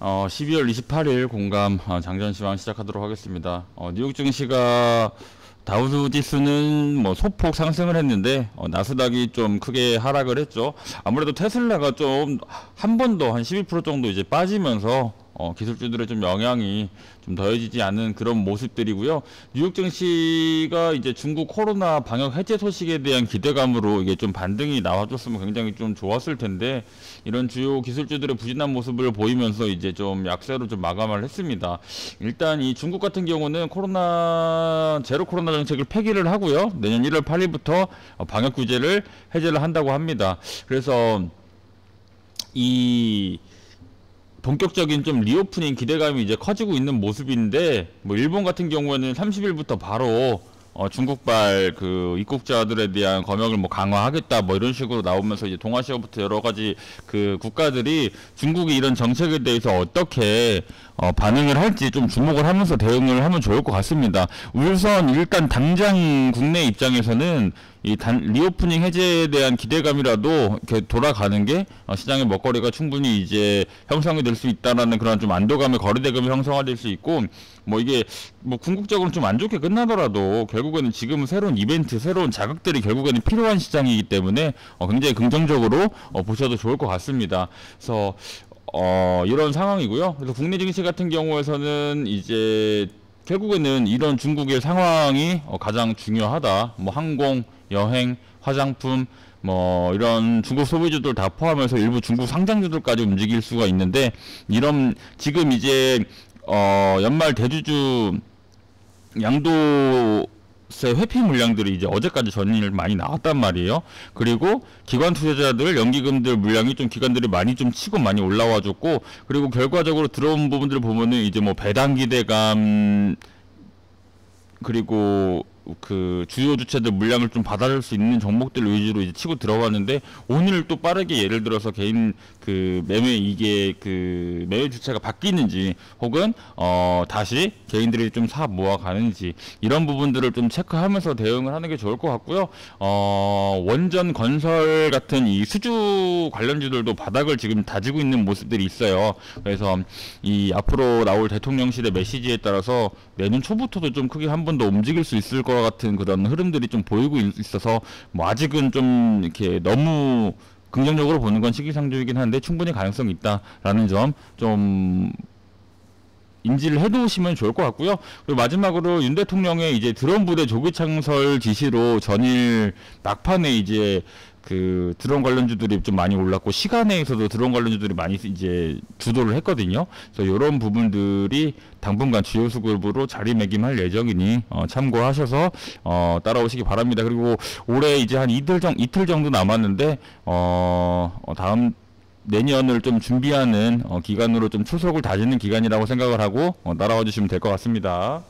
12월 28일 공감 장전시황 시작하도록 하겠습니다. 뉴욕 증시가 다우지수는 뭐 소폭 상승을 했는데 나스닥이 좀 크게 하락을 했죠. 아무래도 테슬라가 좀 한 번 더 한 12% 정도 이제 빠지면서 기술주들의 좀 영향이 좀 더해지지 않는 그런 모습들이고요. 뉴욕 증시가 이제 중국 코로나 방역 해제 소식에 대한 기대감으로 이게 좀 반등이 나와줬으면 굉장히 좀 좋았을 텐데, 이런 주요 기술주들의 부진한 모습을 보이면서 이제 좀 약세로 좀 마감을 했습니다. 일단 이 중국 같은 경우는 제로 코로나 정책을 폐기를 하고요. 내년 1월 8일부터 방역 규제를 해제를 한다고 합니다. 그래서 이 본격적인 좀 리오프닝 기대감이 이제 커지고 있는 모습인데, 뭐 일본 같은 경우에는 30일부터 바로 중국발 그 입국자들에 대한 검역을 뭐 강화하겠다 뭐 이런 식으로 나오면서 이제 동아시아부터 여러 가지 그 국가들이 중국이 이런 정책에 대해서 어떻게 반응을 할지 좀 주목을 하면서 대응을 하면 좋을 것 같습니다. 우선 일단 당장 국내 입장에서는 이 리오프닝 해제에 대한 기대감이라도 이렇게 돌아가는 게 시장의 먹거리가 충분히 이제 형성이 될 수 있다라는 그런 좀 안도감의 거래대금이 형성화될 수 있고, 뭐 이게 뭐 궁극적으로 좀 안 좋게 끝나더라도 결국에는 지금은 새로운 이벤트, 새로운 자극들이 결국에는 필요한 시장이기 때문에 굉장히 긍정적으로 보셔도 좋을 것 같습니다. 그래서 이런 상황이고요. 그래서 국내 증시 같은 경우에서는 이제 결국에는 이런 중국의 상황이 가장 중요하다. 뭐 항공, 여행, 화장품, 뭐 이런 중국 소비주들 다 포함해서 일부 중국 상장주들까지 움직일 수가 있는데, 이런 지금 이제 연말 대주주 양도세 회피 물량들이 이제 어제까지 전일 많이 나왔단 말이에요. 그리고 기관 투자자들, 연기금들 물량이 좀 기관들이 많이 좀 치고 많이 올라와 줬고, 그리고 결과적으로 들어온 부분들을 보면은 이제 뭐 배당 기대감, 그리고 그 주요 주체들 물량을 좀 받아줄 수 있는 종목들 위주로 이제 치고 들어왔는데, 오늘 또 빠르게 예를 들어서 개인 그 이게 그 매매 주체가 바뀌는지, 혹은 다시 개인들이 좀 사 모아가는지, 이런 부분들을 좀 체크하면서 대응을 하는 게 좋을 것 같고요. 원전 건설 같은 이 수주 관련주들도 바닥을 지금 다지고 있는 모습들이 있어요. 그래서 이 앞으로 나올 대통령실의 메시지에 따라서 내년 초부터도 좀 크게 한 번 더 움직일 수 있을 것 같은 그런 흐름들이 좀 보이고 있어서, 뭐 아직은 좀 이렇게 너무 긍정적으로 보는 건 시기상조이긴 한데 충분히 가능성이 있다라는 점 좀 인지를 해두시면 좋을 것 같고요. 그리고 마지막으로 윤 대통령의 이제 드론 부대 조기 창설 지시로 전일 막판에 이제 그 드론 관련주들이 좀 많이 올랐고, 시간에서도 드론 관련주들이 많이 이제 주도를 했거든요. 그래서 이런 부분들이 당분간 주요 수급으로 자리매김할 예정이니 참고하셔서 따라오시기 바랍니다. 그리고 올해 이제 한 이틀 정도 남았는데 다음 내년을 좀 준비하는 기간으로 좀 초석을 다지는 기간이라고 생각을 하고 따라와 주시면 될 것 같습니다.